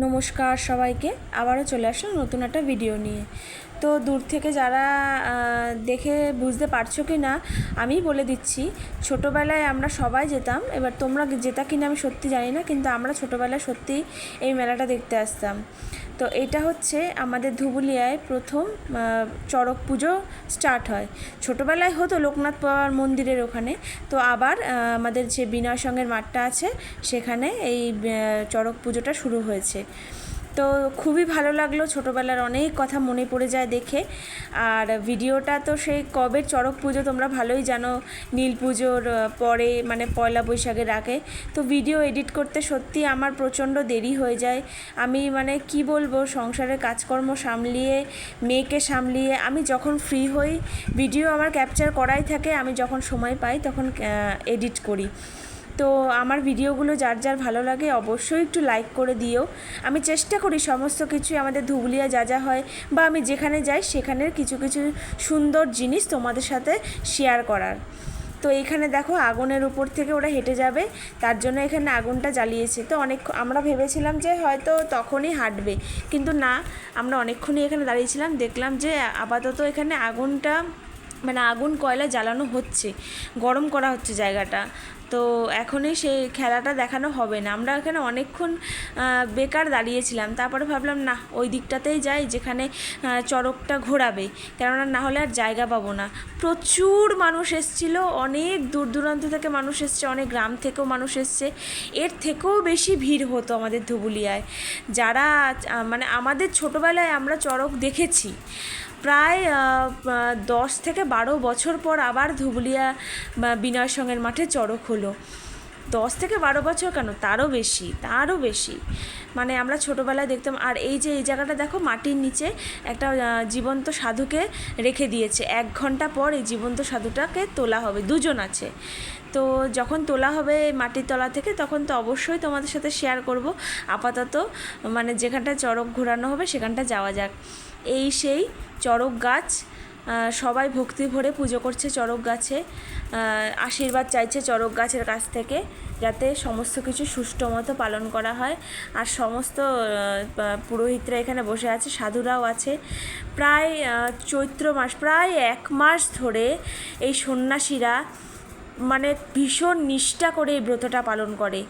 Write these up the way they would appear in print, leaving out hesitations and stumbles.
নমস্কার সবাইকে, আবারও চলে আসলাম নতুন একটা ভিডিও নিয়ে। তো দূর থেকে যারা দেখে বুঝতে পারছো কি না আমি বলে দিচ্ছি, ছোটোবেলায় আমরা সবাই যেতাম, এবার তোমরা যেতা কিনা আমি সত্যি জানি না, কিন্তু আমরা ছোটোবেলায় সত্যি এই মেলাটা দেখতে আসতাম। তো এটা হচ্ছে আমাদের ধুবুলিয়ায় প্রথম চড়ক পুজো স্টার্ট হয়। ছোটোবেলায় হতো লোকনাথ পাওয়ার মন্দিরের ওখানে, তো আবার আমাদের যে বিনয় সঙ্গের মাঠটা আছে সেখানে এই চড়ক পুজোটা শুরু হয়েছে। তো খুবই ভালো লাগলো, ছোটোবেলার অনেক কথা মনে পড়ে যায় দেখে। আর ভিডিওটা তো সেই কবের চড়ক পুজো তোমরা ভালোই জানো, নীল পুজোর পরে মানে পয়লা বৈশাখের আগে। তো ভিডিও এডিট করতে সত্যি আমার প্রচণ্ড দেরি হয়ে যায়। আমি মানে কি বলবো, সংসারের কাজকর্ম সামলিয়ে, মেয়েকে সামলিয়ে আমি যখন ফ্রি হই ভিডিও আমার ক্যাপচার করাই থাকে, আমি যখন সময় পাই তখন এডিট করি। তো আমার ভিডিওগুলো যার যার ভালো লাগে অবশ্যই একটু লাইক করে দিও। আমি চেষ্টা করি সমস্ত কিছুই আমাদের ধুবুলিয়া যা যা হয় বা আমি যেখানে যাই সেখানের কিছু কিছু সুন্দর জিনিস তোমাদের সাথে শেয়ার করার। তো এখানে দেখো আগুনের উপর থেকে ওরা হেঁটে যাবে, তার জন্য এখানে আগুনটা জ্বালিয়েছে। তো আমরা ভেবেছিলাম যে হয়তো তখনই হাঁটবে, কিন্তু না, আমরা অনেকক্ষণই এখানে দাঁড়িয়েছিলাম, দেখলাম যে আপাতত এখানে আগুনটা মানে আগুন কয়লা জ্বালানো হচ্ছে, গরম করা হচ্ছে জায়গাটা। তো এখনই সেই খেলাটা দেখানো হবে না। আমরা এখানে অনেকক্ষণ বেকার দাঁড়িয়েছিলাম, তারপরে ভাবলাম না ওই দিকটাতেই যাই যেখানে চড়কটা ঘোরাবে, কেননা না হলে আর জায়গা পাবো না। প্রচুর মানুষ এসেছিল, অনেক দূর দূরান্ত থেকে মানুষ এসছে, অনেক গ্রাম থেকেও মানুষ এসছে। এর থেকেও বেশি ভিড় হতো আমাদের ধুবুলিয়ায়। যারা মানে আমাদের ছোটোবেলায় আমরা চড়ক দেখেছি, প্রায় 10 থেকে 12 বছর পর আবার ধুবুলিয়া বিনয় সঙ্গের মাঠে চড়ক হলো। 10 থেকে 12 বছর কেন, তারও বেশি মানে আমরা ছোটোবেলায় দেখতাম। আর এই যে এই জায়গাটা দেখো, মাটির নিচে একটা জীবন্ত সাধুকে রেখে দিয়েছে। 1 ঘন্টা পর এই জীবন্ত সাধুটাকে তোলা হবে, দুজন আছে। তো যখন তোলা হবে মাটির তলা থেকে তখন তো অবশ্যই তোমাদের সাথে শেয়ার করব। আপাতত মানে যেখানটা চড়ক ঘোরানো হবে সেখানটা যাওয়া যাক। এই সেই চড়ক গাছ, সবাই ভক্তি ভরে পুজো করছে চড়ক গাছে, আশীর্বাদ চাইছে চড়ক গাছের কাছ থেকে যাতে সমস্ত কিছু সুষ্ঠু মতো পালন করা হয়। আর সমস্ত পুরোহিতরা এখানে বসে আছে, সাধুরাও আছে। প্রায় চৈত্র মাস, প্রায় 1 মাস ধরে এই সন্ন্যাসীরা মানে ভীষণ নিষ্ঠা করে এই ব্রতটা পালন করে,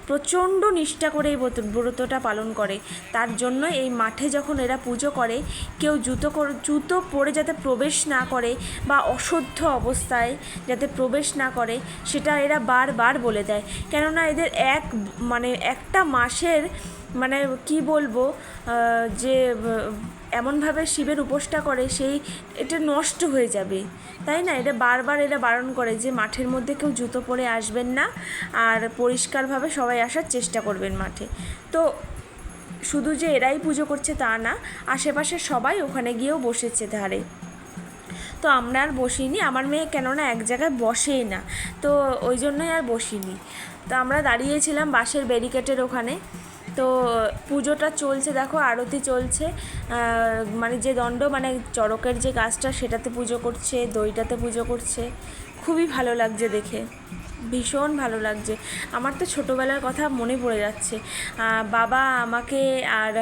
প্রচণ্ড নিষ্ঠা করে এই ব্রতটা পালন করে। তার জন্য এই মাঠে যখন এরা পুজো করে, কেউ জুতো পরে যাতে প্রবেশ না করে বা অশুদ্ধ অবস্থায় যাতে প্রবেশ না করে, সেটা এরা বারবার বলে দেয়। কেননা এদের মানে একটা মাসের মানে কি বলবো, যে এমনভাবে শিবের উপোসটা করে সেই এটা নষ্ট হয়ে যাবে, তাই না? এটা বারবার এরা বারণ করে যে মাঠের মধ্যে কেউ জুতো পরে আসবেন না, আর পরিষ্কারভাবে সবাই আসার চেষ্টা করবেন মাঠে। তো শুধু যে এরাই পুজো করছে তা না, আশেপাশে সবাই ওখানে গিয়েও বসেছে ধারে। তো আমরা আর বসিনি, আমার মেয়ে কেননা এক জায়গায় বসেই না, তো ওই জন্যই আর বসিনি। তো আমরা দাঁড়িয়েছিলাম বাঁশের ব্যারিকেডের ওখানে। তো পুজোটা চলছে, দেখো আরতি চলছে, মানে যে দণ্ড মানে চড়কের যে গাছটা সেটাতে পুজো করছে, দইটাতে পুজো করছে। খুবই ভালো লাগছে দেখে, ভীষণ ভালো লাগছে। আমার তো ছোটোবেলার কথা মনে পড়ে যাচ্ছে। বাবা আমাকে আর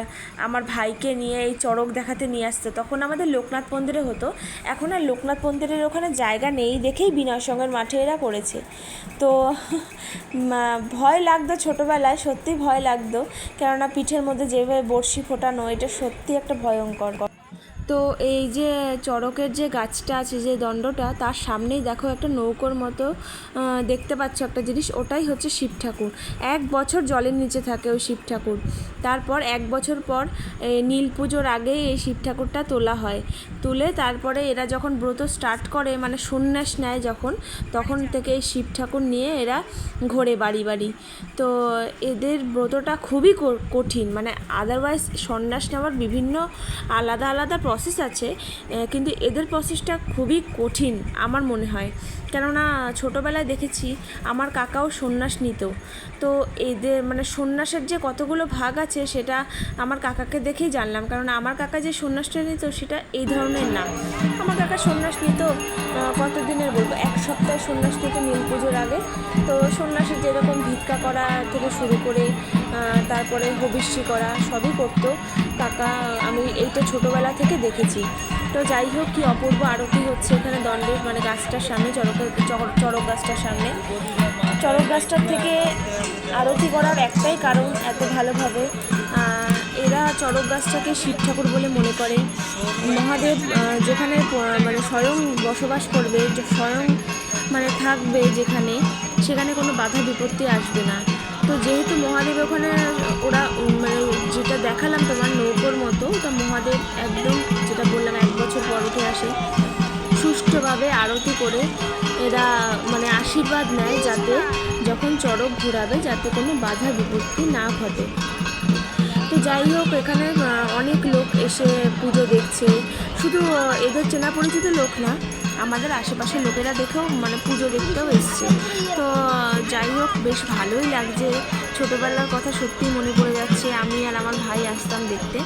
আমার ভাইকে নিয়ে এই চড়ক দেখাতে নিয়ে আসতো। তখন আমাদের লোকনাথ মন্দিরে হতো, এখন আর লোকনাথ মন্দিরের ওখানে জায়গা নেই দেখেই বিনয় সঙ্গের মাঠে এরা করেছে। তো ভয় লাগতো ছোটোবেলায়, সত্যি ভয় লাগতো, কেননা পিঠের মধ্যে যেভাবে বড়শি ফোটানো, এটা সত্যি একটা ভয়ঙ্কর। তো এই যে চড়কের যে গাছটা আছে, যে দণ্ডটা, তার সামনেই দেখো একটা নৌকোর মতো দেখতে পাচ্ছ একটা জিনিস, ওটাই হচ্ছে শিব ঠাকুর। 1 বছর জলের নিচে থাকে ওই শিব ঠাকুর। তারপর 1 বছর পর নীল পুজোর আগেই এই শিব ঠাকুরটা তোলা হয়। তুলে তারপরে এরা যখন ব্রত স্টার্ট করে, মানে সন্ন্যাস নেয় যখন, তখন থেকে এই শিব ঠাকুর নিয়ে এরা ঘোরে বাড়ি বাড়ি। তো এদের ব্রতটা খুবই কঠিন, মানে আদারওয়াইজ সন্ন্যাস নেওয়ার বিভিন্ন আলাদা আলাদা প্রসেস আছে, কিন্তু এদের প্রসেসটা খুবই কঠিন আমার মনে হয়। কেননা ছোটোবেলায় দেখেছি আমার কাকাও সন্ন্যাস নিত। তো এদের মানে সন্ন্যাসের যে কতগুলো ভাগ আছে সেটা আমার কাকাকে দেখেই জানলাম, কারণ আমার কাকা যে সন্ন্যাসটা নিত সেটা এই ধরনের না। আমার কাকা সন্ন্যাস নিত কতদিনের বলবো, 1 সপ্তাহ সন্ন্যাস নিত নীল পুজোর আগে। তো সন্ন্যাসের যেরকম ভিক্ষা করা থেকে শুরু করে তারপরে হবিষ্যি করা সবই করতো কাকা। আমি এইটা ছোটোবেলা থেকে দেখেছি। তো যাই হোক, কি অপূর্ব আরতি হচ্ছে এখানে দণ্ডের মানে গাছটার সামনে, চড়ক গাছটার সামনে। চড়ক গাছটার থেকে আরতি করার একটাই কারণ, এত ভালোভাবে এরা চড়ক গাছটাকে শিব ঠাকুর বলে মনে করে। মহাদেব যেখানে মানে স্বয়ং বসবাস করবে, স্বয়ং মানে থাকবে যেখানে, সেখানে কোনো বাধা বিপত্তি আসবে না। তো যেহেতু মহাদেব ওখানে, ওরা মানে যেটা দেখালাম তোমার নৌকোর মতো, ওটা মহাদেব একদম যেটা বললাম 1 বছর পর উঠে আসে, সুষ্ঠুভাবে আরতি করে এরা মানে আশীর্বাদ নেয় যাতে যখন চড়ক ঘোরাবে যাতে কোনো বাধা বিপত্তি না ঘটে। তো যাই হোক, এখানে অনেক লোক এসে পুজো দেখছে। শুধু এদের চেনা পরিচিত লোক না, আমাদের আশেপাশের লোকেরা দেখেও মানে পুজো দেখতেও এসছে। তো যাই হোক, বেশ ভালোই লাগছে। ছোটোবেলার কথা সত্যিই মনে পড়ে যাচ্ছে। আমি আর আমার ভাই আসতাম দেখতে,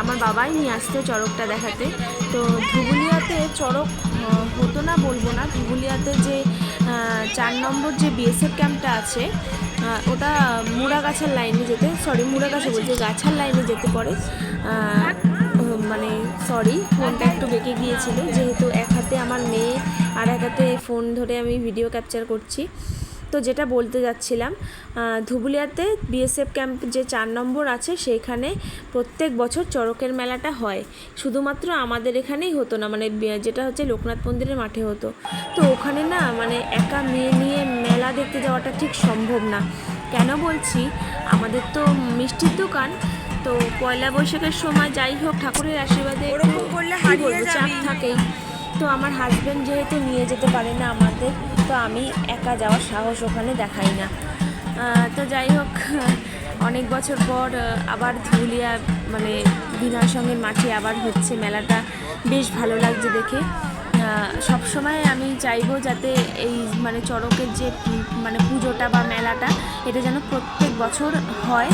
আমার বাবাই নিয়ে আসতো চড়কটা দেখাতে। তো ধুবুলিয়াতে চড়ক হতো না বলবো না, ধুবুলিয়াতে যে 4 নম্বর যে বিএসএফ ক্যাম্পটা আছে, ওটা মুড়াগাছার লাইনে যেতে, মুড়াগাছা বলছে গাছার লাইনে যেতে পারে। মানে ফোনটা একটু বেঁকে গিয়েছিল, যেহেতু এক হাতে আমার মেয়ে আর এক হাতে ফোন ধরে আমি ভিডিও ক্যাপচার করছি। তো যেটা বলতে যাচ্ছিলাম, ধুবুলিয়াতে বিএসএফ ক্যাম্প যে 4 নম্বর আছে, সেইখানে প্রত্যেক বছর চড়কের মেলাটা হয়। শুধুমাত্র আমাদের এখানেই হতো না, মানে যেটা হচ্ছে লোকনাথ মন্দিরের মাঠে হতো। তো ওখানে না মানে একা মেয়ে নিয়ে মেলা দেখতে যাওয়াটা ঠিক সম্ভব না। কেন বলছি, আমাদের তো মিষ্টির দোকান, তো পয়লা বৈশাখের সময় যাই হোক ঠাকুরের আশীর্বাদে চাপ থাকেই। তো আমার হাজব্যান্ড যেহেতু নিয়ে যেতে পারে না আমাদের, তো আমি একা যাওয়ার সাহস ওখানে দেখাই না। তো যাই হোক, অনেক বছর পর আবার ধুলিয়া মানে বিনয় সঙ্গের মাঠে আবার হচ্ছে মেলাটা, বেশ ভালো লাগছে দেখে। সবসময় আমি চাইবো যাতে এই মানে চড়কের যে মানে পুজোটা বা মেলাটা, এটা যেন প্রত্যেক বছর হয়।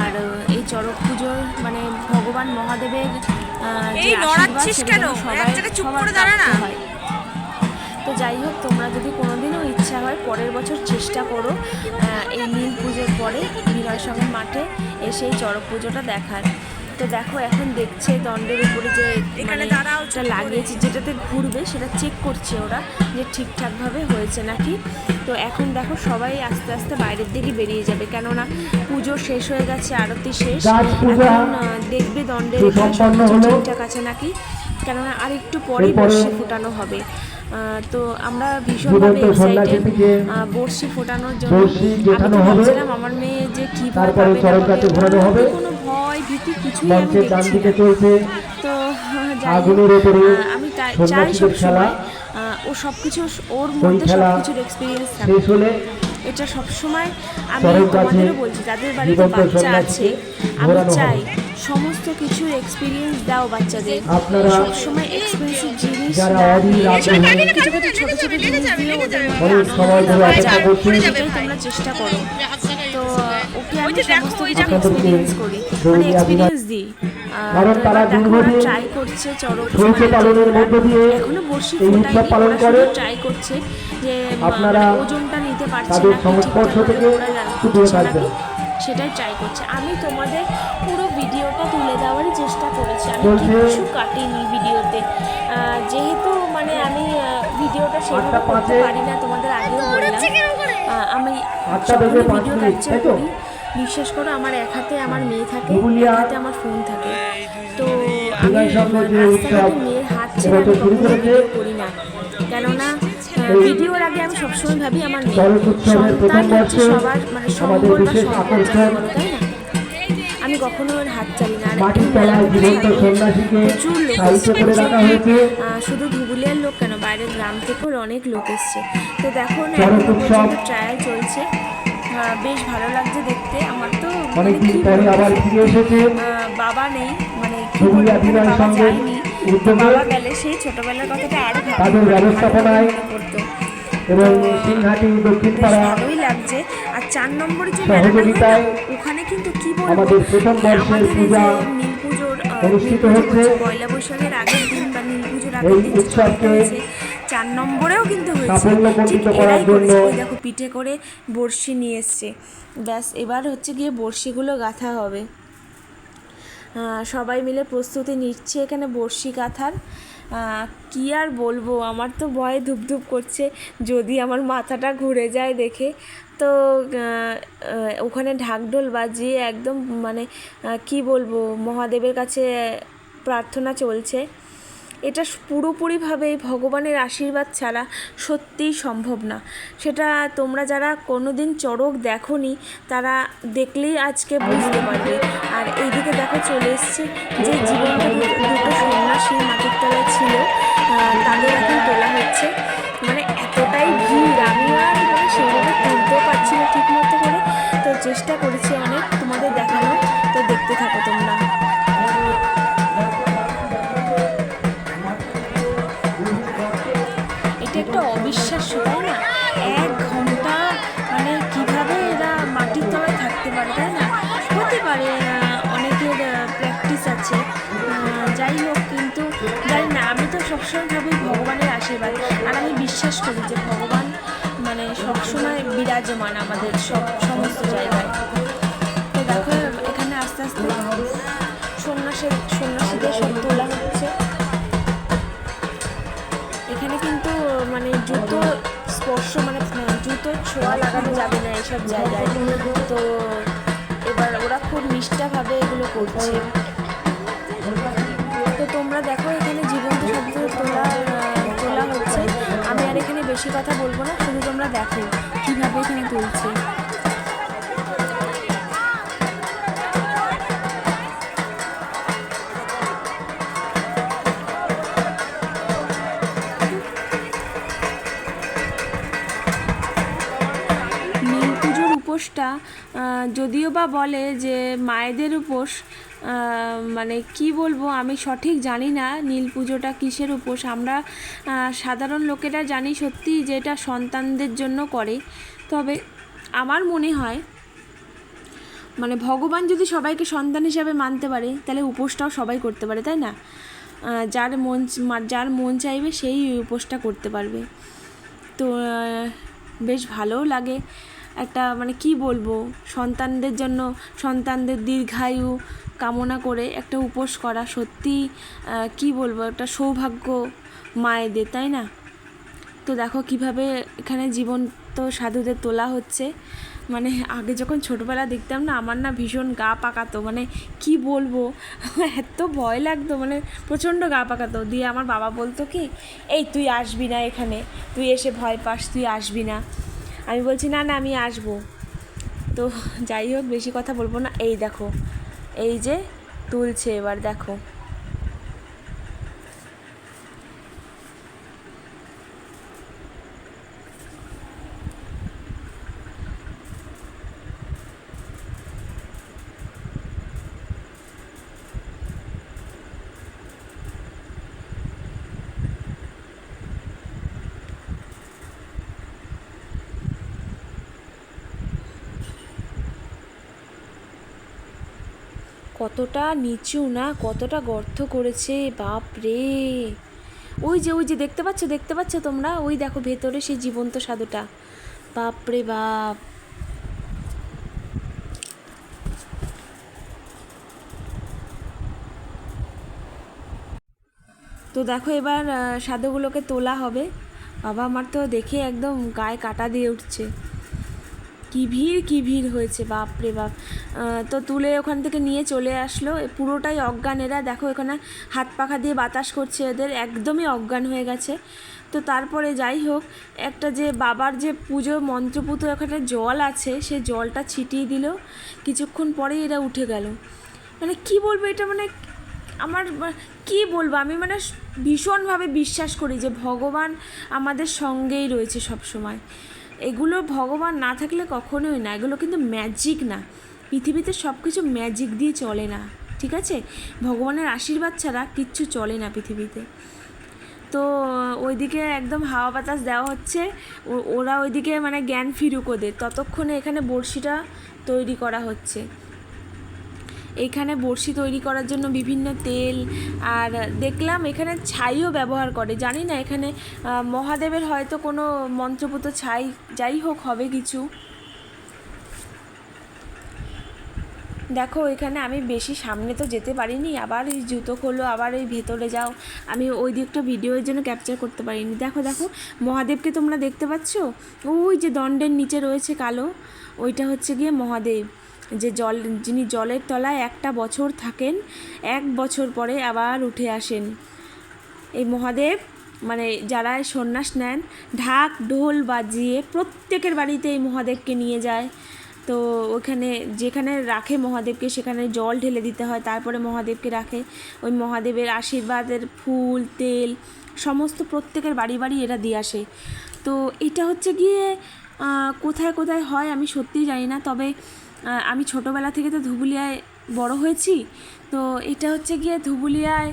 আর এই চড়ক পুজোর মানে ভগবান মহাদেবের যে আশীর্বাদ, সেটা সবার প্রাপ্ত হয়। তো যাই হোক, তোমরা যদি কোনোদিনও ইচ্ছা হয় পরের বছর চেষ্টা করো এই নীল পুজোর পরে বিনয় সঙ্গের মাঠে এসে এই চড়ক পুজোটা দেখার। তো দেখো, এখন দেখছে দণ্ডের উপরে যে মানে লাগিয়েছে, যেটাতে ঘুরবে সেটা চেক করছে ওরা যে ঠিকঠাকভাবে হয়েছে নাকি। তো এখন দেখো সবাই আস্তে আস্তে বাইরের দিকে বেরিয়ে যাবে, কেননা পুজো শেষ হয়ে গেছে, আরতি শেষ। এখন দেখবে দণ্ডের ঠিকঠাক আছে নাকি, কেননা আর একটু পরেই বর্ষি ফোটানো হবে। তো আমরা ভীষণভাবে এক্সাইটেড বর্ষি ফোটানোর জন্য। আমি তো ভাবছিলাম আমার মেয়ে যে কী ভয় পাবে, কোনো ভয় ভীতি কিছুই আমি দেখছি না। তো আমি চাই সবসময় ও সব কিছু, ওর মধ্যে সব কিছুর এক্সপিরিয়েন্স থাকবে। এটা সবসময় আমি তোমাদেরও বলছি, যাদের বাড়িতে বাচ্চা আছে, আমি চাই সমস্ত কিছুর এক্সপিরিয়েন্স দাও বাচ্চাদের। সবসময় এক্সপেন্সিভ জিনিস কিছু কিছু ছোটো ছোটো জিনিস দিয়ে ওদের সেটাই তোমরা চেষ্টা করো। তো ওকে আমি সমস্ত কিছু এক্সপিরিয়েন্স করি, মানে এক্সপিরিয়েন্স দিই। দেখো ওরা ট্রাই করছে চড়ক, এখনো বর্ষি ফোটায়নি, ওরা শুধু ট্রাই করছে যে ওজনটা নিতে পারছে নাকি, ঠিকঠাকভাবে ওরা ফুটছে নাকি, সেটাই ট্রাই করছে। আমি তোমাদের পুরো ভিডিওটা তুলে দেওয়ারই চেষ্টা করেছি, আমি কিছু কাটিনি ভিডিওতে, যেহেতু মানে আমি ভিডিওটা সেভাবে করতে পারি না, তোমাদের আগেও বললাম। আমি ভিডিও ক্যাপচার করি, বিশ্বাস করো আমার এক হাতে আমার মেয়ে থাকে, এক হাতে আমার ফোন থাকে। তো আমি রাস্তাঘাটে মেয়ের হাত ছেড়ে আমি কখনো ভিডিও করি না, কেননা ভিডিওর আগে আমি সবসময় ভাবি আমার মেয়ে। সন্তান হচ্ছে সবার মানে সম্বল বা সম্পদ যাকে বলো, তাই না? আমি কখনো ওর হাত চালি না। আর প্রচুর লোক এসছে, শুধু ধুবুলিয়ার লোক কেন, বাইরের গ্রাম থেকেও অনেক লোক এসছে। তো দেখো না, এখনো পর্যন্ত ট্রায়াল চলছে, বেশ ভালো লাগছে দেখতে। আমার তো মানে কি বাবা নেই, মানে কি বলবো, বাবা যায়নি, বাবা গেলে সেই ছোটবেলার কথাটা আরো মনে পড়তো। ভালোই লাগছে। আর 4 নম্বরে যে মেলাটা হয় ওখানে কিন্তু কি বলবো, আমাদের এই যে নীল পুজোর পয়লা বৈশাখের আগের দিন বা নীল পুজোর আগের দিন হয়েছে, 4 নম্বরেও কিন্তু হয়েছে, ঠিক এরাই করেছে। ওই দেখো পিঠে করে বড়শি নিয়ে এসছে। ব্যাস এবার হচ্ছে গিয়ে বড়শিগুলো গাঁথা হবে। সবাই মিলে প্রস্তুতি নিচ্ছে এখানে বড়শি গাঁথার। কী আর বলবো, আমার তো ভয়ে ধুপধুপ করছে যদি আমার মাথাটা ঘুরে যায় দেখে। তো ওখানে ঢাকঢোল বাজিয়ে একদম মানে কি বলবো, মহাদেবের কাছে প্রার্থনা চলছে। এটা পুরোপুরিভাবে ভগবানের আশীর্বাদ ছাড়া সত্যিই সম্ভব না। সেটা তোমরা যারা কোনো দিন চড়ক দেখোনি তারা দেখলেই আজকে বুঝতে পারবে। আর এইদিকে দেখো চলে এসছে যে জীবনটা দুটো সন্ন্যাসী মাটির তলায় ছিল, তাদের এখন তোলা হচ্ছে। মানে এতটাই ভিড়, আমি আর মানে সেভাবে তুলতেও পারছি না ঠিক মতো করে। তো চেষ্টা করেছি অনেক তোমাদের দেখানো, তো দেখতে থাকো তোমরা। এটা একটা অবিশ্বাস্য, তাই না? 1 ঘন্টা মানে কিভাবে এরা মাটির তলায় থাকতে পারে, তাই না? হতে পারে অনেকের প্র্যাকটিস আছে, যাই হোক, কিন্তু জানি না, আমি তো সবসময় ভাবি ভগবানের আশীর্বাদ। আর আমি বিশ্বাস করি যে ভগবান মানে সবসময় বিরাজমান আমাদের সমস্ত জায়গায়। তো দেখো এখানে আস্তে আস্তে সন্ন্যাসীদের সব তোলা হচ্ছে। এখানে কিন্তু মানে জুতো স্পর্শ মানে জুতোর ছোঁয়া লাগানো যাবে না এইসব জায়গায়। তো এবার ওরা খুব নিষ্ঠাভাবে এগুলো করছে। তো তোমরা দেখো এখানে জীবন্ত শব্দ তোলা হচ্ছে। আমি আর এখানে বেশি কথা বলবো না, শুধু তোমরা দেখো কীভাবে এখানে তুলছে। উপোসটা যদিও বা বলে যে মায়েদের উপোস, মানে কি বলবো, আমি সঠিক জানি না নীল পুজোটা কিসের উপোস। আমরা সাধারণ লোকেরা জানি সত্যি যে এটা সন্তানদের জন্য করে। তবে আমার মনে হয় মানে ভগবান যদি সবাইকে সন্তান হিসাবে মানতে পারে তাহলে উপোসটাও সবাই করতে পারে, তাই না? যার মন চাইবে সেই উপোসটা করতে পারবে। তো বেশ ভালোও লাগে। একটা মানে কি বলবো, সন্তানদের জন্য সন্তানদের দীর্ঘায়ু কামনা করে একটা উপোস করা সত্যি কি বলবো, একটা সৌভাগ্য মায়েদের, তাই না? তো দেখো কিভাবে এখানে জীবন্ত সাধুদের তোলা হচ্ছে। মানে আগে যখন ছোটোবেলা দেখতাম না, আমার না ভীষণ গা পাকাতো, মানে কি বলবো, এত ভয় লাগতো, মানে প্রচণ্ড গা পাকাতো। দিয়ে আমার বাবা বলতো কি, এই তুই আসবি না এখানে, তুই এসে ভয় পাস, তুই আসবি না। আমি বলছি না না আমি আসবো। তো যাই হোক বেশি কথা বলবো না। এই দেখো এই যে তুলছে এবার দেখো। কতটা নিচু না, কতটা গর্ত করেছে, বাপ রে! ওই যে দেখতে পাচ্ছ তোমরা, ওই দেখো ভেতরে সেই জীবন্ত সাধুটা, বাপ রে বাপ! তো দেখো এবার সাধুগুলোকে তোলা হবে। বাবা, আমার তো দেখে একদম গায়ে কাঁটা দিয়ে উঠছে। কি ভিড় হয়েছে, বাপ রে বাপ! তো তুলে ওখান থেকে নিয়ে চলে আসলো। পুরোটাই অজ্ঞান এরা, দেখো এখানে হাত পাখা দিয়ে বাতাস করছে, এদের একদমই অজ্ঞান হয়ে গেছে। তো তারপরে যাই হোক, একটা যে বাবার যে পুজো মন্ত্রপুত ওখানে জল আছে, সে জলটা ছিটিয়ে দিল। কিছুক্ষণ পরেই এরা উঠে গেল। মানে কি বলবো, এটা মানে আমার কি বলবো, আমি মানে ভীষণভাবে বিশ্বাস করি যে ভগবান আমাদের সঙ্গেই রয়েছে সব সময়। এগুলো ভগবান না থাকলে কখনোই না, এগুলো কিন্তু ম্যাজিক না। পৃথিবীতে সব কিছু ম্যাজিক দিয়ে চলে না, ঠিক আছে? ভগবানের আশীর্বাদ ছাড়া কিচ্ছু চলে না পৃথিবীতে। তো ওইদিকে একদম হাওয়া বাতাস দেওয়া হচ্ছে, ওরা ওইদিকে মানে জ্ঞান ফিরুক ওদের, ততক্ষণে এখানে বড়শিটা তৈরি করা হচ্ছে। এইখানে বড়শি তৈরি করার জন্য বিভিন্ন তেল, আর দেখলাম এখানে ছাইও ব্যবহার করে। জানি না এখানে মহাদেবের হয়তো কোনো মন্ত্রপুত ছাই, যাই হোক হবে কিছু। দেখো এখানে আমি বেশি সামনে তো যেতে পারিনি, আবার এই জুতো খোলো, আবার এই ভেতরে যাও, আমি ওই দিকটা ভিডিওর জন্য ক্যাপচার করতে পারিনি। দেখো দেখো মহাদেবকে তোমরা দেখতে পাচ্ছ, ওই যে দণ্ডের নিচে রয়েছে কালো, ওইটা হচ্ছে গিয়ে মহাদেব, যে যিনি জলের তলায় একটা বছর থাকেন, 1 বছর পরে আবার উঠে আসেন। এই মহাদেব মানে যারা সন্ন্যাস নেন, ঢাক ঢোল বাজিয়ে প্রত্যেকের বাড়িতে এই মহাদেবকে নিয়ে যায়। তো ওখানে যেখানে রাখে মহাদেবকে সেখানে জল ঢেলে দিতে হয়, তারপরে মহাদেবকে রাখে। ওই মহাদেবের আশীর্বাদের ফুল তেল সমস্ত প্রত্যেকের বাড়ি বাড়ি এরা দিয়ে আসে। তো এটা হচ্ছে গিয়ে কোথায় কোথায় হয় আমি সত্যিই জানি না, তবে আমি ছোটোবেলা থেকে তো ধুবুলিয়ায় বড় হয়েছি। তো এটা হচ্ছে গিয়ে ধুবুলিয়ায়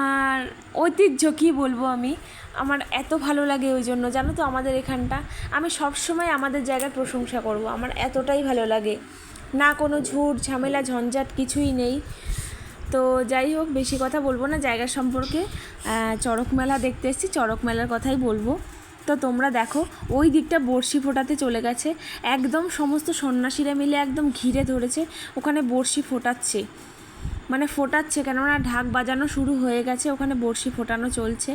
আর ঐতিহ্য কী বলবো আমি, আমার এত ভালো লাগে ওই জন্য, জানো তো আমাদের এখানটা আমি সবসময় আমাদের জায়গার প্রশংসা করব, আমার এতটাই ভালো লাগে। না কোনো ঝুট ঝামেলা ঝঞ্ঝাট কিছুই নেই। তো যাই হোক বেশি কথা বলবো না জায়গা সম্পর্কে। চড়ক মেলা দেখতে এসেছি, চড়ক মেলার কথাই বলবো। তো তোমরা দেখো ওই দিকটা বড়শি ফোটাতে চলে গেছে, একদম সমস্ত সন্ন্যাসীরা মিলে একদম ঘিরে ধরেছে, ওখানে বড়শি ফোটাচ্ছে, মানে ফোটাচ্ছে কেননা ঢাক বাজানো শুরু হয়ে গেছে, ওখানে বড়শি ফোটানো চলছে।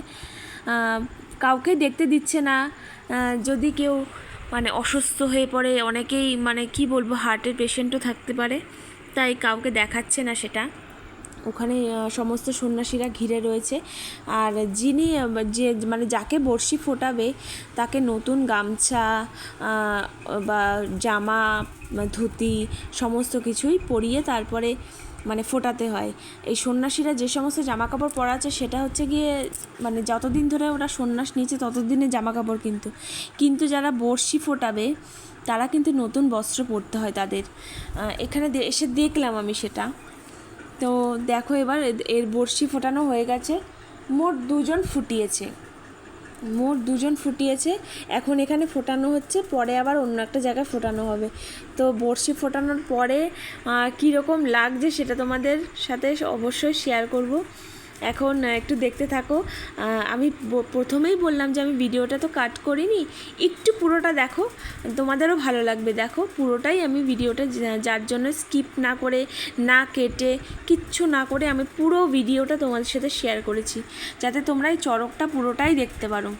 কাউকে দেখতে দিচ্ছে না, যদি কেউ মানে অসুস্থ হয়ে পড়ে, অনেকেই মানে কি বলবো হার্টের পেশেন্টও থাকতে পারে, তাই কাউকে দেখাচ্ছে না সেটা। ওখানে সমস্ত সন্ন্যাসীরা ঘিরে রয়েছে, আর যিনি যে মানে যাকে বড়শি ফোটাবে তাকে নতুন গামছা বা জামা ধুতি সমস্ত কিছুই পরিয়ে তারপরে মানে ফোটাতে হয়। এই সন্ন্যাসীরা যে সমস্ত জামা কাপড় পরা আছে সেটা হচ্ছে গিয়ে মানে যতদিন ধরে ওরা সন্ন্যাস নিয়েছে ততদিনের জামা কাপড়, কিন্তু যারা বড়শি ফোটাবে তারা কিন্তু নতুন বস্ত্র পরতে হয় তাদের। এখানে এসে দেখলাম আমি সেটা। তো দেখো এবার এর বড়শি ফোটানো হয়ে গেছে, মোট 2 জন ফুটিয়েছে, এখন এখানে ফোটানো হচ্ছে, পরে আবার অন্য একটা জায়গায় ফোটানো হবে। তো বড়শি ফোটানোর পরে কীরকম লাগছে সেটা তোমাদের সাথে অবশ্যই শেয়ার করব। এখন একটু দেখতে থাকো। আমি প্রথমেই বললাম যে আমি ভিডিওটা তো কাট করিনি, একটু পুরোটা দেখো, তোমাদেরও ভালো লাগবে। দেখো পুরোটাই আমি ভিডিওটা, যার জন্য স্কিপ না করে, না কেটে, কিচ্ছু না করে আমি পুরো ভিডিওটা তোমাদের সাথে শেয়ার করেছি, যাতে তোমরা এই চড়কটা পুরোটাই দেখতে পারো।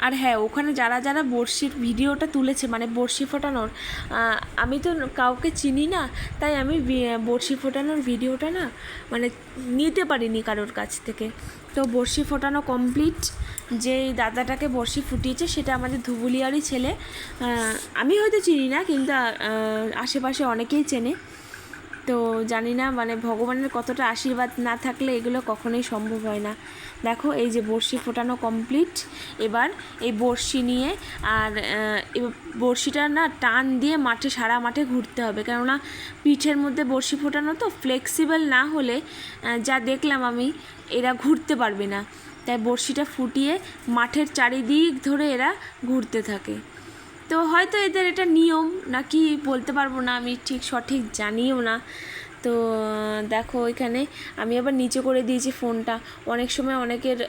আর হ্যাঁ, ওখানে যারা যারা বড়শির ভিডিওটা তুলেছে মানে বড়শি ফোটানোর, আমি তো কাউকে চিনি না, তাই আমি বড়শি ফোটানোর ভিডিওটা না মানে নিতে পারিনি কারোর কাছ থেকে। তো বড়শি ফোটানো কমপ্লিট, যে দাদাটাকে বড়শি ফুটিয়েছে সেটা আমাদের ধুবুলিয়ারই ছেলে। আমি হয়তো চিনি না, কিন্তু আশেপাশে অনেকেই চেনে। তো জানি না মানে ভগবানের কতটা আশীর্বাদ না থাকলে এগুলো কখনোই সম্ভব হয় না। দেখো এই যে বড়শি ফোটানো কমপ্লিট, এবার এই বড়শি নিয়ে আর বড়শিটা না টান দিয়ে সারা মাঠে ঘুরতে হবে, কেননা পিঠের মধ্যে বড়শি ফোটানো তো ফ্লেক্সিবল না হলে যা দেখলাম আমি এরা ঘুরতে পারবে না, তাই বড়শিটা ফুটিয়ে মাঠের চারিদিক ধরে এরা ঘুরতে থাকে। তো হয়তো এদের এটা নিয়ম নাকি বলতে পারবো না, আমি ঠিক সঠিক জানিও না। তো দেখো এখানে আমি আবার নিচে করে দিয়েছি ফোনটা, অনেক সময় অনেকের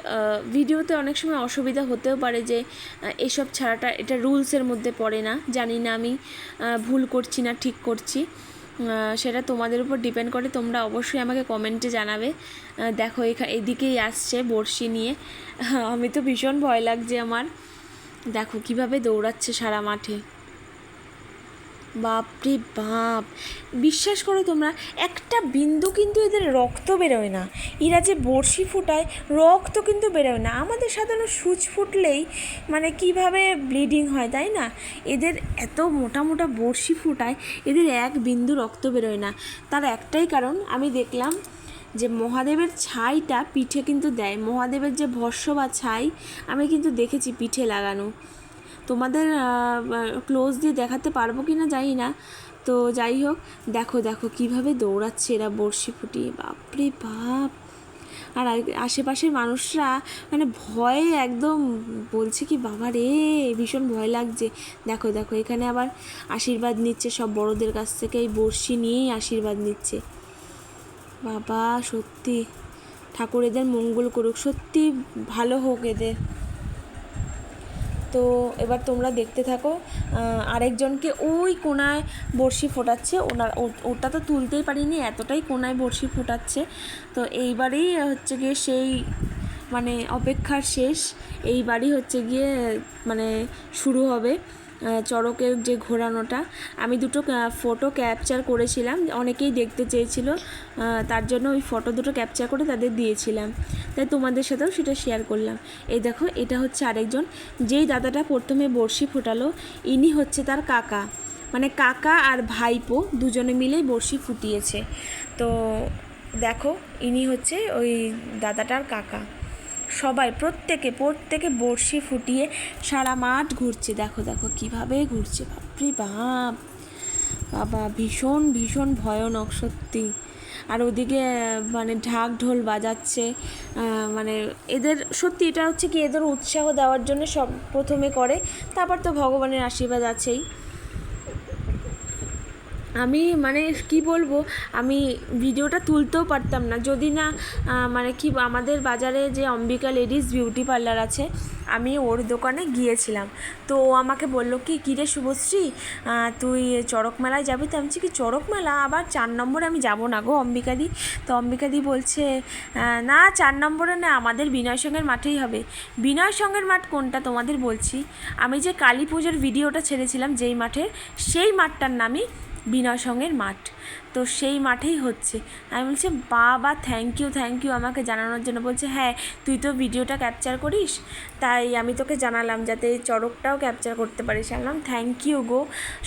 ভিডিওতে অনেক সময় অসুবিধা হতেও পারে যে এসব ছাড়াটা এটা রুলসের মধ্যে পড়ে না, জানি না আমি ভুল করছি না ঠিক করছি, সেটা তোমাদের উপর ডিপেন্ড করে, তোমরা অবশ্যই আমাকে কমেন্টে জানাবে। দেখো এদিকেই আসছে বড়শি নিয়ে, আমি তো ভীষণ ভয় লাগছে আমার। দেখো কিভাবে দৌড়াচ্ছে সারা মাঠে, বাপরে বাপ, বিশ্বাস করো তোমরা একটা বিন্দু কিন্তু এদের রক্ত বেরোয় না, এরা যে বড়শি ফোটায় রক্ত কিন্তু বেরোয় না। আমাদের সাধারণ সূচ ফুটলেই মানে কিভাবে ব্লিডিং হয় তাই না, এদের এত মোটা মোটা বড়শি ফোটায় এদের এক বিন্দু রক্ত বেরোয় না। তার একটাই কারণ আমি দেখলাম যে মহাদেবের ছাইটা পিঠে কিন্তু দেয়, মহাদেবের যে ভস্য বা ছাই আমি কিন্তু দেখেছি পিঠে লাগানো, তোমাদের ক্লোজ দিয়ে দেখাতে পারবো কি না জানি না। তো যাই হোক দেখো দেখো কীভাবে দৌড়াচ্ছে এরা বড়শি ফুটিয়ে, বাপরে বাপ, আর আশেপাশের মানুষরা মানে ভয়ে একদম বলছে কি বাবা রে, ভীষণ ভয় লাগছে। দেখো দেখো এখানে আবার আশীর্বাদ নিচ্ছে সব বড়দের কাছ থেকে, এই বড়শি নিয়েই আশীর্বাদ নিচ্ছে। বাবা সত্যি ঠাকুর এদের মঙ্গল করুক, সত্যি ভালো হোক এদের। তো এবার তোমরা দেখতে থাকো। আরেকজনকে ওই কোনায় বড়শি ফোটাচ্ছে, ওটা তো তুলতেই পারিনি, এতটাই কোনায় বড়শি ফোটাচ্ছে। তো এইবারেই হচ্ছে গিয়ে সেই মানে অপেক্ষার শেষ, এইবারই হচ্ছে গিয়ে মানে শুরু হবে চড়কের যে ঘোরানোটা। আমি দুটো ফটো ক্যাপচার করেছিলাম, অনেকেই দেখতে চেয়েছিল, তার জন্য ওই ফটো দুটো ক্যাপচার করে তাদের দিয়েছিলাম, তাই তোমাদের সাথেও সেটা শেয়ার করলাম। এই দেখো এটা হচ্ছে আরেকজন, যেই দাদাটা প্রথমে বড়শি ফোটালো ইনি হচ্ছে তার কাকা, মানে কাকা আর ভাইপো দুজনে মিলেই বড়শি ফুটিয়েছে। তো দেখো ইনি হচ্ছে ওই দাদাটার কাকা। সবাই প্রত্যেকে বড়শি ফুটিয়ে সারা মাঠ ঘুরছে। দেখো দেখো কীভাবে ঘুরছে, বাপরে বাপ, বাবা ভীষণ ভীষণ ভয়ানক সত্যি। আর ওদিকে মানে ঢাক ঢোল বাজাচ্ছে, মানে এদের সত্যি এটা হচ্ছে কি এদের উৎসাহ দেওয়ার জন্য সব প্রথমে করে, তারপর তো ভগবানের আশীর্বাদ আছেই। আমি মানে কি বলবো, আমি ভিডিওটা তুলতেও পারতাম না যদি না মানে কি আমাদের বাজারে যে অম্বিকা লেডিস বিউটি পার্লার আছে, আমি ওর দোকানে গিয়েছিলাম। তো ও আমাকে বললো কি কিরে শুভশ্রী, তুই চড়ক মেলায় যাবি? তো আমি বলছি কি চড়ক মেলা আবার 4 নম্বরে আমি যাব না গো অম্বিকাদি। তো অম্বিকাদি বলছে না 4 নম্বরে না, আমাদের বিনয় সঙ্গের মাঠেই হবে। বিনয় সঙ্গের মাঠ কোনটা তোমাদের বলছি, আমি যে কালী পুজোর ভিডিওটা ছেড়েছিলাম যেই মাঠে, সেই মাঠটার নামই বিনয় সঙ্গের মাঠ। তো সেই মাঠেই হচ্ছে। আমি বলছি বাবা থ্যাংক ইউ আমাকে জানানোর জন্য। বলছে হ্যাঁ তুই তো ভিডিওটা ক্যাপচার করিস, তাই আমি তোকে জানালাম যাতে চড়কটাও ক্যাপচার করতে পারিস। বললাম থ্যাংক ইউ গো,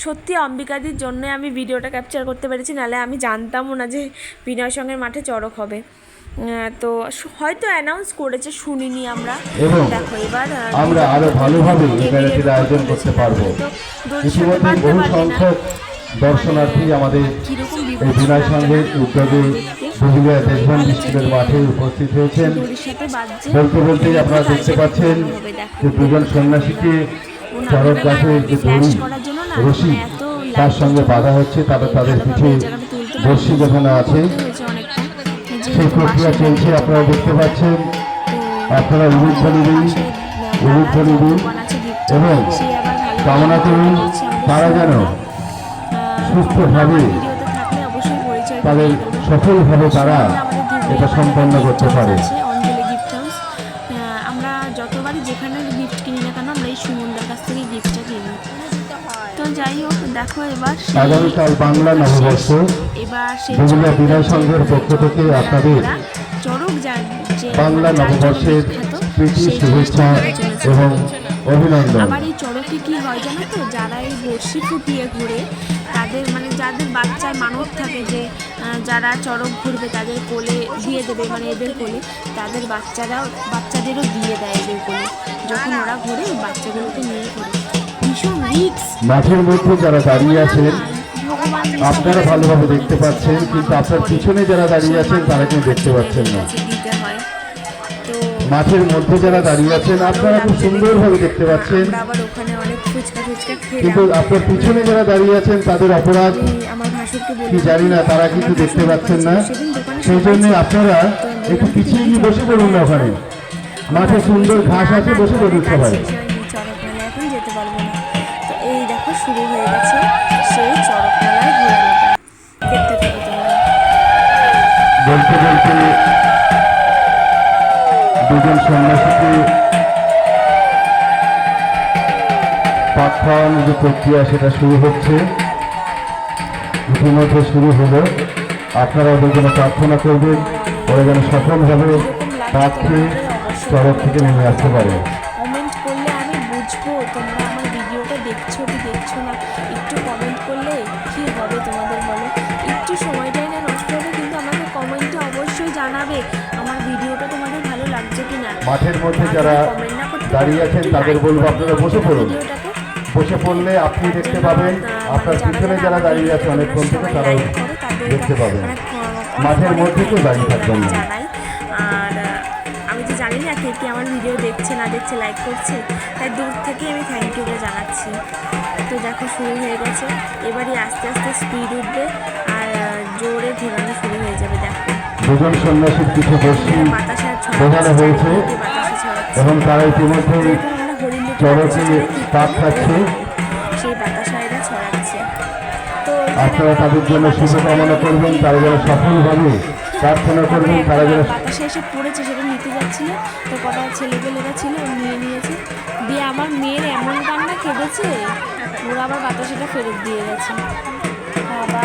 সত্যি অম্বিকাদির জন্যে আমি ভিডিওটা ক্যাপচার করতে পেরেছি, নাহলে আমি জানতামও না যে বিনয় সঙ্গের মাঠে চড়ক হবে। তো হয়তো অ্যানাউন্স করেছে শুনিনি আমরা। দেখো এবার আমরা আরো ভালোভাবে এই মেলাটির আয়োজন করতে পারবো। ইতিমধ্যে বহু সংখ্যক দর্শনার্থী আমাদের এই বিনয় সঙ্গের উদ্যোগে পুরুলিয়া দেশবন্ধু স্কুলের মাঠে উপস্থিত হয়েছেন। বলতে বলতেই আপনারা দেখতে পাচ্ছেন যে দুজন সন্ন্যাসীকে চড়ক গাছের যে দড়ি রশি তার সঙ্গে বাঁধা হচ্ছে, তাদের পিঠে বড়শি বাঁধানো আছে, সেই প্রক্রিয়া চলছে। আপনারা দেখতে পাচ্ছেন, আপনারা উলুধ্বনি দিন এবং কামনা করুন তারা যেন সুস্থভাবে তাদের সফলভাবে তারা এটা সম্পন্ন করতে পারে। অঞ্জলি গিফট হাউস, আমরা যতবারই যেখানে গিফট কিনি না কেন আমরা এই সুমনদার কাছ থেকে গিফটটা কিনি। তো যাই হোক দেখো এবার আগামীকাল বাংলা নববর্ষ, পুরুলিয়া বিনয় সংঘের পক্ষ থেকে আপনাদের বাংলা নববর্ষের প্রীতি শুভেচ্ছা এবং অভিনন্দন। আবার এই চড়কে কি হয় জানো তো, যারা এই বড়শি ফুটিয়ে ঘুরে তাদের মানে যাদের বাচ্চার মানত থাকে যে যারা চড়ক ঘুরবে তাদের কোলে দিয়ে দেবে, মানে এদের কোলে তাদের বাচ্চাদেরও দিয়ে দেয় এদের কোলে, যখন ওরা ঘুরে বাচ্চাগুলোকে নিয়ে ঘুরে। ভীষণ রিস্ক। মাঠের মধ্যে যারা দাঁড়িয়ে আছেন আপনারা ভালোভাবে দেখতে পাচ্ছেন, কিন্তু আপনার পিছনে যারা দাঁড়িয়ে আছেন তারা কিন্তু দেখতে পাচ্ছেন না। মাঠের মধ্যে যারা দাঁড়িয়ে আছেন আপনারা খুব সুন্দরভাবে দেখতে পাচ্ছেন, কিন্তু আপনার পিছনে যারা দাঁড়িয়ে আছেন তাদের অপরাধ কি জানি না, তারা কিন্তু দেখতে পাচ্ছেন না। সেই জন্য আপনারা একটু পিছিয়ে গিয়ে বসে পড়ুন না, ওখানে মাঠে সুন্দর ঘাস আছে, বসে পড়ুন সবাই। এখন যেতে পারবো না। তো এই দেখো শুরু হয়ে গেছে সেই চড়ক মেলায় ঘোরানোটা, দেখতে থাকো তোমরা। বলতে বলতে দুজন সন্ন্যাসীকে পাক খাওয়ানোর যে প্রক্রিয়া সেটা শুরু হচ্ছে, ইতিমধ্যে শুরু হলো। আপনারা ওদের জন্য প্রার্থনা করবেন, ওরা যেন সফলভাবে পাক খেয়ে চড়ক থেকে নেমে আসতে পারে। কমেন্ট করলে আমি বুঝবো তোমরা আমার ভিডিওটা দেখছো কি দেখছো না, একটু কমেন্ট করলে কি হবে তোমাদের বলো, একটু সময়টাই না নষ্ট হবে, কিন্তু আমাকে কমেন্টে অবশ্যই জানাবে আমার ভিডিওটা তোমাদের ভালো লাগছে কি না। মাঠের মধ্যে যারা দাঁড়িয়ে আছেন তাদের বলবো আপনারা বসে পড়ুন, বসে পড়লে আপনি দেখতে পাবেন, আপনার পিছনে যারা দাঁড়িয়ে আছে অনেকক্ষণ থেকে তারাও দেখতে পাবেন। মাঠের মধ্যে কেউ দাঁড়িয়ে থাকবেন না। না কে কে আমার ভিডিও দেখছে না দেখছে, লাইক করছে, তাই দূর থেকে আমি থ্যাংক ইউটা জানাচ্ছি। তো দেখো শুরু হয়ে গেছে, এবারই আস্তে আস্তে স্পিড উঠবে আর জোরে ঘোরানো শুরু হয়ে যাবে। দেখো দুজন সন্ন্যাসীর পিঠে বসি বাতাসা বোঝানো ছড়াচ্ছে, হয়েছে চারিদিকে বাতাসা ছড়াচ্ছে, এবং তারা ইতিমধ্যে যেহেতু আমরা হরিণ চড়কে পাক খাচ্ছে। সেই বাতাসা এরা ছড়াচ্ছে। তো আপনারা তাদের জন্য শুভকামনা করবেন, তারা যেন সফলভাবে প্রার্থনা করবেন, তারা যেন বাতাসে এসে পড়েছে, সেটা নিতে যাচ্ছিল, তো কটা ছেলেপেলেরা ছিল ও নিয়ে নিয়েছে, দিয়ে আমার মেয়ের এমন কান্না কেঁদেছে, ওরা আবার বাতাসাটা ফেরত দিয়ে গেছে। বাবা,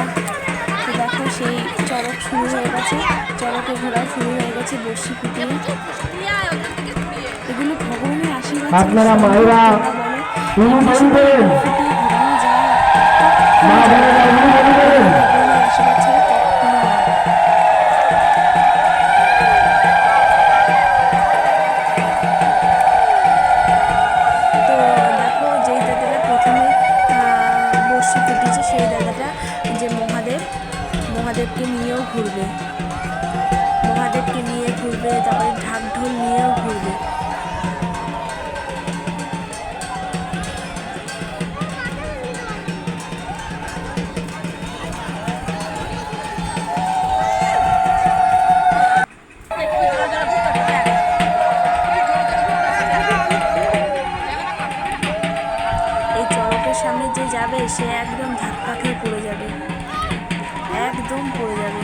তো দেখো সেই চড়ক শুরু হয়ে গেছে, চড়কে ঘোরা শুরু হয়ে গেছে, বর্ষি ফুটিয়ে। এগুলো ভগবানের আশীর্বাদ। আপনারা মায়েরা ফুটিয়ে ঘোরানো যায়, মা বোনেরা ভগবানের আশীর্বাদ ছাড়া কখনো হয় না। তো দেখো যেই দাদাটা প্রথমে বর্ষি ফুটিয়েছে, সেই দাদাটা যে মহাদেবকে নিয়েও ঘুরবে, মহাদেবকে নিয়ে ঘুরবে, তারপরে ঢাক ঢোল নিয়েও ঘুরবে। এই চড়কের সামনে যে যাবে সে একদম ধাক্কা খেয়ে পড়ে যাবে, একদম পড়ে যাবে।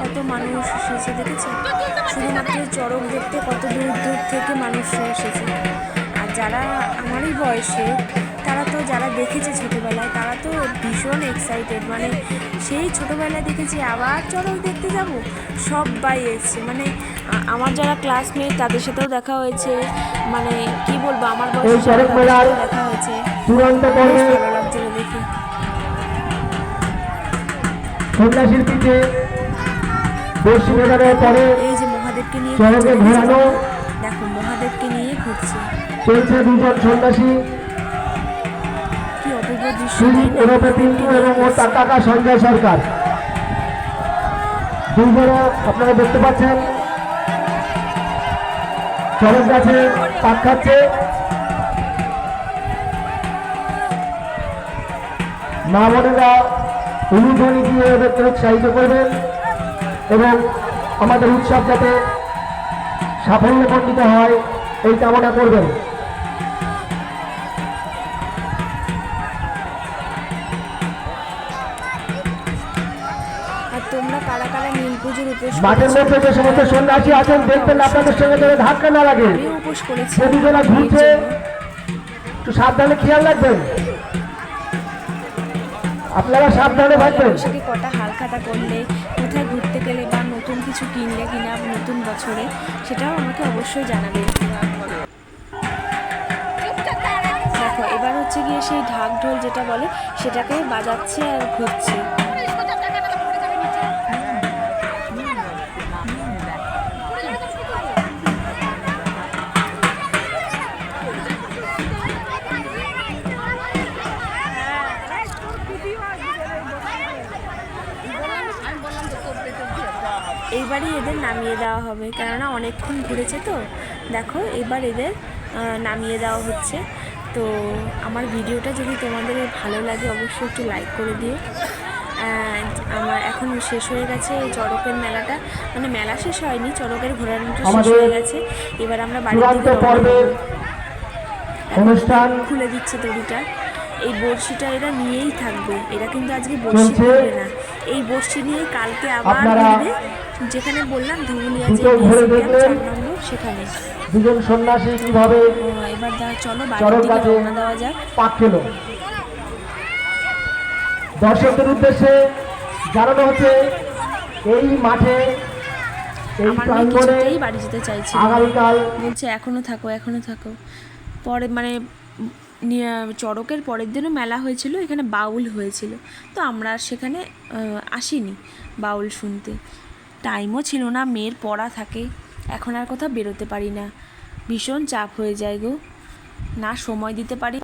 কত মানুষ এসেছে দেখেছে, শুধুমাত্র চড়ক দেখতে কত দূর দূর থেকে মানুষরা এসেছে। আর যারা আমারই বয়সে, তারা তো যারা দেখেছে ছোটোবেলায়, তারা তো ভীষণ এক্সাইটেড, মানে সেই ছোটোবেলায় দেখেছি আবার চড়ক দেখতে যাব, সবাই এসছে। মানে আমার যারা ক্লাসমেট তাদের সাথেও দেখা হয়েছে, মানে কি বলবো, আমার বয়সে দেখা হয়েছে, বেশ ভালো লাগছিল দেখে। সন্ন্যাসীর পিঠে বর্ষি বোঝানোর পরে এই যে মহাদেবকে নিয়ে চড়কে ঘোরানো দেখো, মহাদেবকে নিয়ে ঘুরছে, চলছে। দুজন সন্ন্যাসী কি অপূর্ব দৃশ্য, সুদীপ তাই না? পিন্টু এবং ওর কাকা সঞ্জয় সরকার, দুইজনে আপনারা দেখতে পাচ্ছেন চড়ক গাছে পাক খাচ্ছে। মা বোনেরা উলুধ্বনি দিয়ে এদেরকে উৎসাহিত করবেন এবং আমাদের উৎসব যাতে সাফল্যমণ্ডিত হয় এই কামনা করবেন। আর তোমরা কারা কারা নীল পুজোর উপোস মাঠের করেছো? মধ্যে যে সমস্ত সন্ন্যাসী আছেন দেখবেন আপনাদের সঙ্গে যেন ধাক্কা না লাগে। আমিও উপোস করেছি, যে দুজনা ঘুরছে একটু সাবধানে খেয়াল রাখবেন, আপনারা সাবধানে থাকবেন। সেটি কটা হালখাতা করলে, কোথায় ঘুরতে গেলে বা নতুন কিছু কিনলে কিনা নতুন বছরে, সেটাও আমাকে অবশ্যই জানাবেন। দেখো এবার হচ্ছে গিয়ে সেই ঢাক ঢোল যেটা বলে সেটাকে বাজাচ্ছে আর ঘুরছে। এইবারই এদের নামিয়ে দেওয়া হবে, কেননা অনেকক্ষণ ঘুরেছে তো। দেখো এবার এদের নামিয়ে দেওয়া হচ্ছে। তো আমার ভিডিওটা যদি তোমাদের ভালো লাগে অবশ্যই একটু লাইক করে দিও। আমার এখন শেষ হয়ে গেছে এই চড়কের মেলাটা, মানে মেলা শেষ হয়নি, চড়কের ঘোরানোটা শেষ হয়ে গেছে। এবার আমরা বাড়িতে অনুষ্ঠান খুলে দিচ্ছে দড়িটা। এই বড়শিটা এরা নিয়েই থাকবে, এরা কিন্তু আজকে বড়শি করবে না, এই বড়শি নিয়ে কালকে আবার ঘুরবে, যেখানে বললাম ধুবুলিয়া যে 4 নম্বর সেখানে। দুজন সন্ন্যাসী কিভাবে এবার চলো বাড়ির দিকে রওনা দেওয়া যাক। পাক খেলো। দর্শকদের উদ্দেশ্যে জানানো হচ্ছে এই মাঠে এই প্রাঙ্গণে বাড়ি যেতে চাইছি, আগামীকাল বলছে এখনো থাকো। পরে মানে চড়কের পরের দিনও মেলা হয়েছিল, এখানে বাউল হয়েছিল, তো আমরা সেখানে আসিনি বাউল শুনতে, টাইমও ছিল না, মেয়ের পড়া থাকে, এখন আর কোথাও বেরোতে পারি না, ভীষণ চাপ হয়ে যায় গো, না সময় দিতে পারি